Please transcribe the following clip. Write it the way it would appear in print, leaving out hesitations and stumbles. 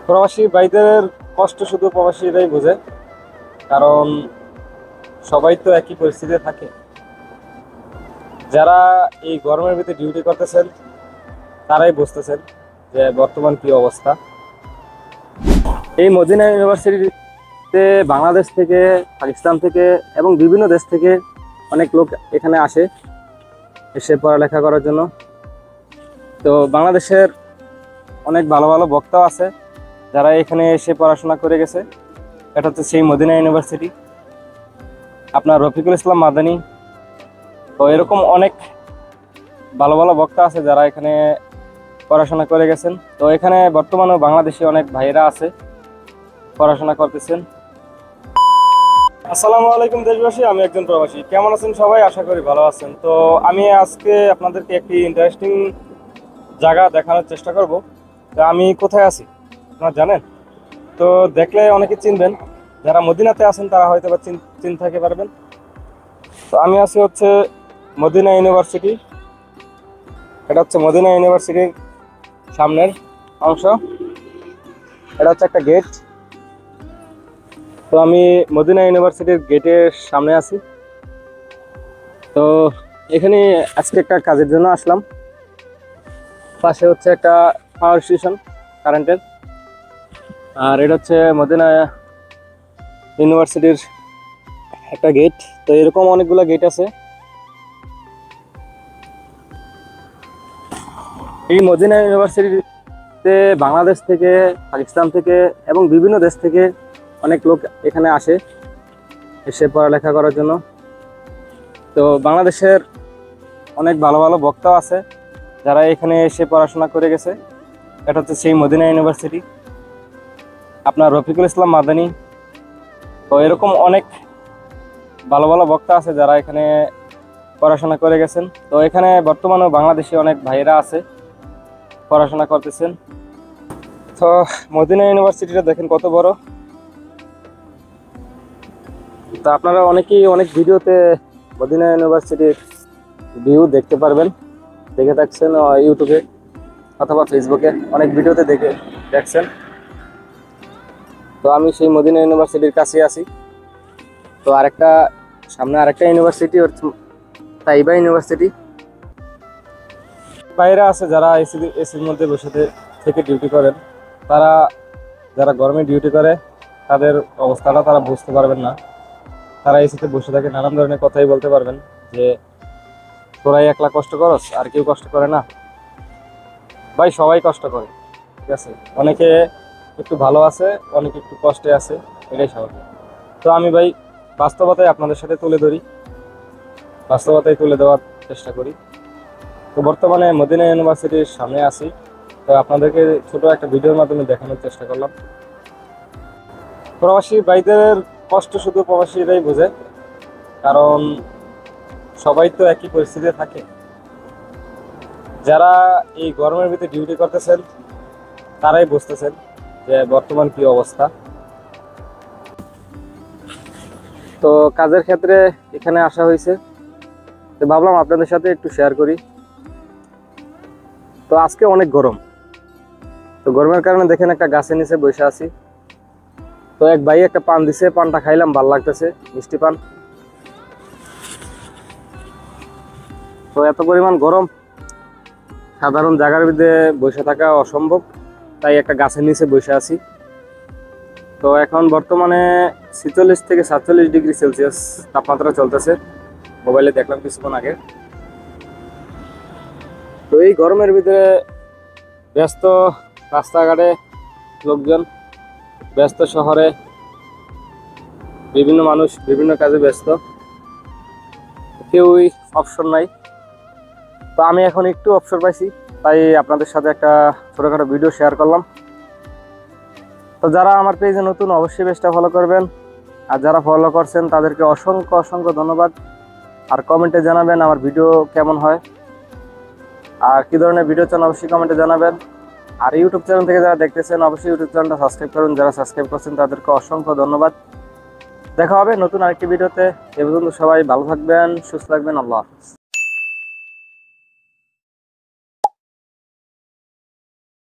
প্রবাসী ভাইদের কষ্ট শুধু প্রবাসীরাই বোঝে। কারণ সবাই তো একই পরিস্থিতিতে থাকে। যারা এই গরমের ভিতরে ডিউটি করতেছেন তারাই বুঝতেছেন যে বর্তমান কি অবস্থা। এই মদিনা ইউনিভার্সিটিতে বাংলাদেশ থেকে, পাকিস্তান থেকে এবং বিভিন্ন দেশ থেকে অনেক লোক এখানে আসে, এসে পড়ালেখা করার জন্য। তো বাংলাদেশের অনেক ভালো ভালো বক্তাও আছে যারা এখানে এসে পড়াশোনা করে গেছে। এটা হচ্ছে সেই মদিনা ইউনিভার্সিটি, আপনার রফিকুল ইসলাম মাদানী। তো এরকম অনেক ভালো ভালো বক্তা আছে যারা এখানে পড়াশোনা করে গেছেন। তো এখানে বর্তমানে বাংলাদেশি অনেক ভাইরা আছে, পড়াশোনা করতেছেন। আসসালামু আলাইকুম দেশবাসী, আমি একজন প্রবাসী। কেমন আছেন সবাই? আশা করি ভালো আছেন। তো আমি আজকে আপনাদেরকে একটি ইন্টারেস্টিং জায়গা দেখানোর চেষ্টা করব। তো আমি কোথায় আছি আপনারা জানেন? তো দেখলে অনেকে চিনবেন, যারা মদিনাতে আছেন তারা হয়তো বা চিনতে থাকতে পারবেন। তো আমি আছি হচ্ছে মদিনা ইউনিভার্সিটি। এটা হচ্ছে মদিনা ইউনিভার্সিটির সামনের অংশ। এটা হচ্ছে একটা গেট। তো আমি মদিনা ইউনিভার্সিটির গেটের সামনে আছি। তো এখানে আজকে একটা কাজের জন্য আসলাম। পাশে হচ্ছে একটা পাওয়ার স্টেশন কারেন্টের। আর এটা হচ্ছে মদিনা ইউনিভার্সিটির একটা গেট। তো এরকম অনেকগুলো গেট আছে। এই মদিনা ইউনিভার্সিটিতে বাংলাদেশ থেকে, পাকিস্তান থেকে এবং বিভিন্ন দেশ থেকে অনেক লোক এখানে আসে, এসে পড়ালেখা করার জন্য। তো বাংলাদেশের অনেক ভালো ভালো বক্তাও আছে যারা এখানে এসে পড়াশোনা করে গেছে। এটা হচ্ছে সেই মদিনা ইউনিভার্সিটি, আপনার রফিকুল ইসলাম মাদানী। তো এরকম অনেক ভালো ভালো বক্তা আছে যারা এখানে পড়াশোনা করে গেছেন। তো এখানে বর্তমানে বাংলাদেশি অনেক ভাইরা আছে, পড়াশোনা করতেছেন। তো মদিনা ইউনিভার্সিটিটা দেখেন কত বড়। তো আপনারা অনেকেই অনেক ভিডিওতে মদিনা ইউনিভার্সিটির ভিউ দেখতে পারবেন, দেখে থাকছেন ইউটিউবে অথবা ফেসবুকে, অনেক ভিডিওতে দেখছেন। তো আমি সেই মদিনা ইউনিভার্সিটির কাছে আছি। তো সামনে আরেকটা ইউনিভার্সিটি হচ্ছে তাইবা ইউনিভার্সিটি। বাইরে আছে যারা এসির মধ্যে বসে থেকে ডিউটি করেন। তারা যারা গরমে ডিউটি করে তাদের অবস্থাটা তারা বুঝতে পারবেন না। তারা এসিতে বসে থাকে, নানান ধরনের কথাই বলতে পারবেন যে তোরাই একলা কষ্ট করস, আর কেউ কষ্ট করে না। ভাই সবাই কষ্ট করে, ঠিক আছে। অনেকে একটু ভালো আছে, অনেকে একটু কষ্টে আছে, এটাই স্বাভাবিক। তো আমি ভাই বাস্তবতায় আপনাদের সাথে তুলে ধরি, বাস্তবতায় তুলে দেওয়ার চেষ্টা করি। তো বর্তমানে মদিনা ইউনিভার্সিটির সামনে আছি। তো আপনাদেরকে ছোট একটা ভিডিওর মাধ্যমে দেখানোর চেষ্টা করলাম। প্রবাসী ভাইদের কষ্ট শুধু প্রবাসীরাই বোঝে। কারণ সবাই তো একই পরিস্থিতিতে থাকে। যারা এই গরমের ভিতরে ডিউটি করতেছেন তারাই বুঝতেছেন যে বর্তমান কি অবস্থা। তো কাজের ক্ষেত্রে এখানে আসা হয়েছে, তো ভাবলাম আপনাদের সাথে একটু শেয়ার করি। তো আজকে অনেক গরম। তো গরমের কারণে দেখেন একটা গাছের নিচে বসে আছি। তো এক ভাই একটা পান দিছে, পানটা খাইলাম, ভালো লাগতেছে, মিষ্টি পান। তো এত পরিমাণ গরম, সাধারণ জায়গার মধ্যে বসে থাকা অসম্ভব, তাই একটা গাছের নিচে বসে আছি। তো এখন বর্তমানে 46 থেকে 47 ডিগ্রি সেলসিয়াস তাপমাত্রা চলতেছে, মোবাইলে দেখলাম কিছুক্ষণ আগে। তো এই গরমের ভিতরে ব্যস্ত রাস্তাঘাটে লোকজন, ব্যস্ত শহরে বিভিন্ন মানুষ বিভিন্ন কাজে ব্যস্ত, কেউই অপশন নাই। তো আমি এখন একটু অবসর পাইছি, তাই আপনাদের সাথে একটা ছোটখাটো ভিডিও শেয়ার করলাম। তো যারা আমার পেজে নতুন অবশ্যই পেজটা ফলো করবেন, আর যারা ফলো করছেন তাদেরকে অসংখ্য অসংখ্য ধন্যবাদ। আর কমেন্টে জানাবেন আমার ভিডিও কেমন হয়, আর কি ধরনের ভিডিও চান অবশ্যই কমেন্টে জানাবেন। আর ইউটিউব চ্যানেল থেকে যারা দেখতেছেন অবশ্যই ইউটিউব চ্যানেলটা সাবস্ক্রাইব করুন। যারা সাবস্ক্রাইব করছেন তাদেরকে অসংখ্য ধন্যবাদ। দেখা হবে নতুন আরেকটি ভিডিওতে। এ পর্যন্ত সবাই ভালো থাকবেন, সুস্থ থাকবেন। আল্লাহ হাফেজ।